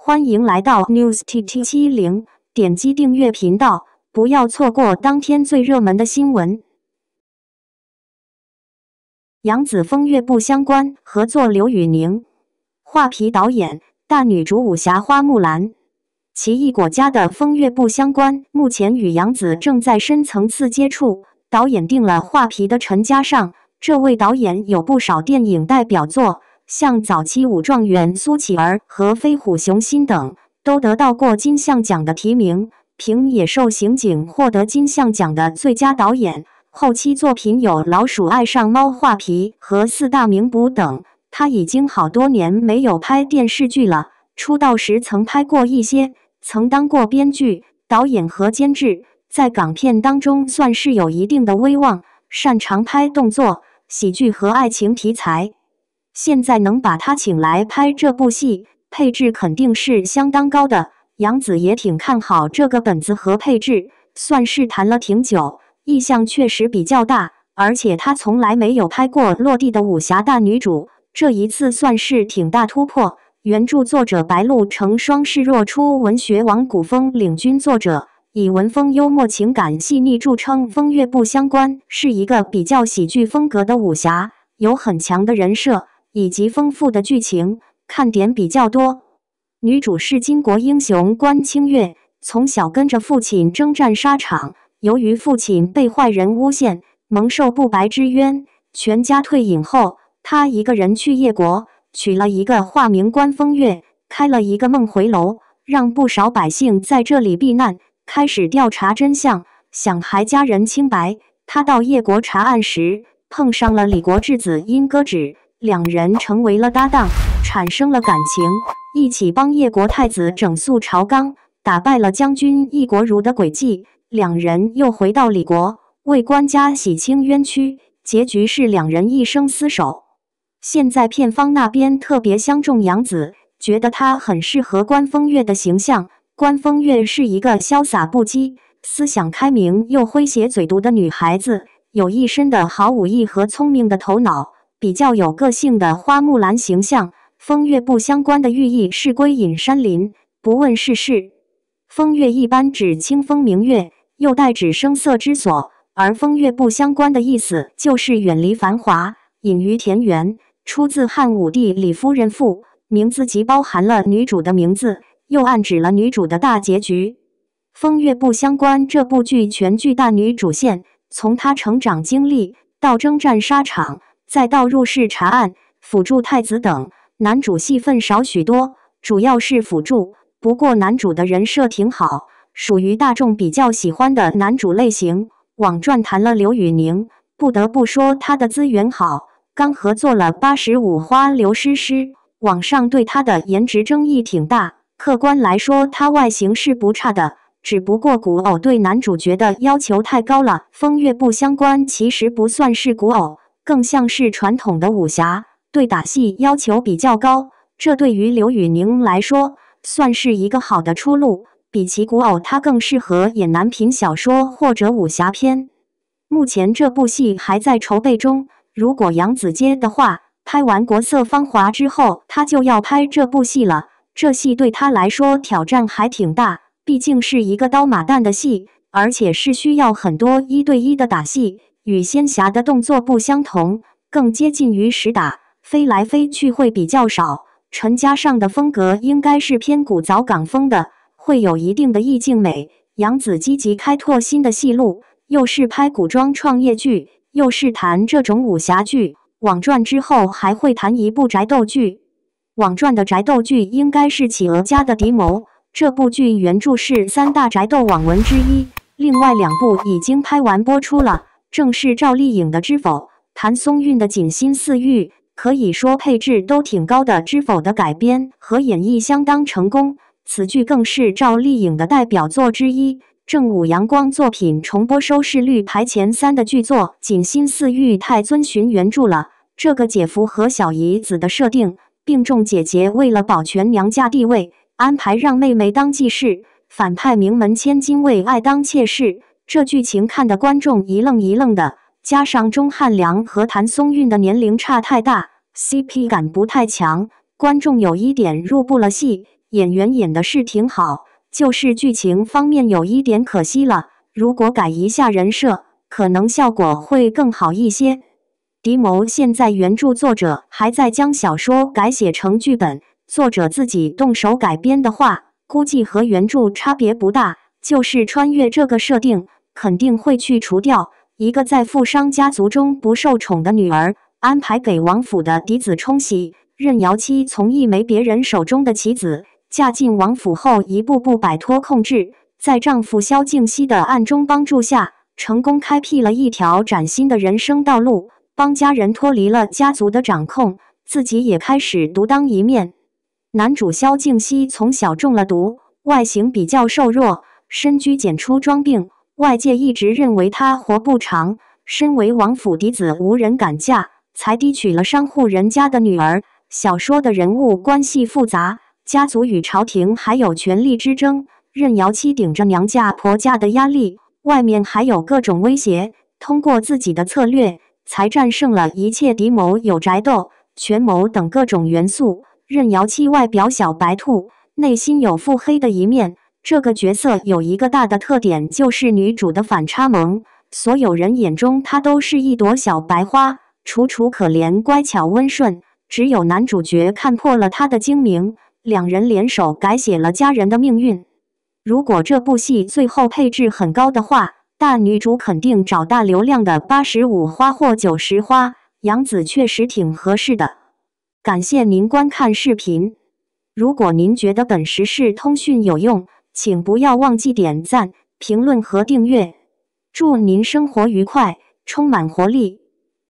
欢迎来到 newstt70，点击订阅频道，不要错过当天最热门的新闻。杨紫风月不相关合作刘宇宁，画皮导演，大女主武侠花木兰。奇异果家的风月不相关目前与杨紫正在深层次接触，导演定了画皮的陈嘉上。这位导演有不少电影代表作，像早期武状元苏乞儿和飞虎雄心等，都得到过金像奖的提名。凭野兽刑警获得金像奖的最佳导演。后期作品有老鼠爱上猫、画皮和四大名捕等。他已经好多年没有拍电视剧了，出道时曾拍过一些，曾当过编剧、导演和监制，在港片当中算是有一定的威望，擅长拍动作、喜剧和爱情题材。现在能把他请来拍这部戏，配置肯定是相当高的。杨紫也挺看好这个本子和配置，算是谈了挺久，意向确实比较大，而且她从来没有拍过落地的武侠大女主，这一次算是挺大突破。原著作者白鹿成双是若出文学王古风领军作者，以文风幽默、情感细腻著称。风月不相关是一个比较喜剧风格的武侠，有很强的人设以及丰富的剧情，看点比较多。女主是巾帼英雄关清月，从小跟着父亲征战沙场，由于父亲被坏人诬陷，蒙受不白之冤，全家退隐后，她一个人去叶国，取了一个化名关风月，开了一个梦回楼，让不少百姓在这里避难，开始调查真相，想还家人清白。她到叶国查案时，碰上了李国质子殷歌芷，两人成为了搭档，产生了感情，一起帮叶国太子整肃朝纲，打败了将军易国如的诡计。两人又回到李国，为关家洗清冤屈，结局是两人一生厮守。现在片方那边特别相中杨紫，觉得她很适合关风月的形象。关风月是一个潇洒不羁、思想开明又诙谐嘴毒的女孩子，有一身的好武艺和聪明的头脑，比较有个性的花木兰形象。风月不相关的寓意是归隐山林，不问世事。风月一般指清风明月，又代指声色之所，而风月不相关的意思就是远离繁华，隐于田园。出自汉武帝李夫人赋，名字即包含了女主的名字，又暗指了女主的大结局。风月不相关这部剧全剧大女主线，从她成长经历到征战沙场，再到入室查案、辅助太子等，男主戏份少许多，主要是辅助。不过男主的人设挺好，属于大众比较喜欢的男主类型。网传谈了刘宇宁，不得不说他的资源好，刚合作了85花刘诗诗，网上对他的颜值争议挺大。客观来说，他外形是不差的，只不过古偶对男主角的要求太高了。风月不相关其实不算是古偶，更像是传统的武侠，对打戏要求比较高，这对于刘宇宁来说算是一个好的出路。比起古偶，他更适合演男频小说或者武侠片。目前这部戏还在筹备中，如果杨紫接的话，拍完《国色芳华》之后，他就要拍这部戏了。这戏对他来说挑战还挺大，毕竟是一个刀马旦的戏，而且是需要很多1对1的打戏，与仙侠的动作不相同，更接近于实打，飞来飞去会比较少。陈嘉上的风格应该是偏古早港风的，会有一定的意境美。杨紫积极开拓新的戏路，又是拍古装创业剧，又是谈这种武侠剧。网传之后还会谈一部宅斗剧，网传的宅斗剧应该是企鹅家的敌谋。这部剧原著是3大宅斗网文之一，另外2部已经拍完播出了，正是赵丽颖的《知否》，谭松韵的《锦心似玉》，可以说配置都挺高的。《知否》的改编和演绎相当成功，此剧更是赵丽颖的代表作之一。正午阳光作品重播收视率排前3的剧作《锦心似玉》太遵循原著了，这个姐夫和小姨子的设定，并重姐姐为了保全娘家地位，安排让妹妹当继室，反派名门千金为爱当妾室，这剧情看得观众一愣一愣的。加上钟汉良和谭松韵的年龄差太大，CP 感不太强，观众有一点入不了戏。演员演的是挺好，就是剧情方面有一点可惜了，如果改一下人设，可能效果会更好一些。迪谋现在原著作者还在将小说改写成剧本，作者自己动手改编的话，估计和原著差别不大，就是穿越这个设定，肯定会去除掉一个在富商家族中不受宠的女儿，安排给王府的嫡子冲喜。任瑶妻从一枚别人手中的棋子嫁进王府后，一步步摆脱控制，在丈夫萧敬熙的暗中帮助下，成功开辟了一条崭新的人生道路，帮家人脱离了家族的掌控，自己也开始独当一面。男主萧敬熙从小中了毒，外形比较瘦弱，深居简出装病，外界一直认为他活不长。身为王府嫡子，无人敢嫁，才低娶了商户人家的女儿。小说的人物关系复杂，家族与朝廷还有权力之争。任瑶妻顶着娘家婆家的压力，外面还有各种威胁，通过自己的策略，才战胜了一切敌谋，有宅斗、权谋等各种元素。任瑶妻外表小白兔，内心有腹黑的一面。这个角色有一个大的特点，就是女主的反差萌。所有人眼中她都是一朵小白花，楚楚可怜，乖巧温顺。只有男主角看破了她的精明，两人联手改写了家人的命运。如果这部戏最后配置很高的话，大女主肯定找大流量的85花或90花，杨紫确实挺合适的。感谢您观看视频，如果您觉得本时事通讯有用，请不要忘记点赞、评论和订阅。祝您生活愉快，充满活力！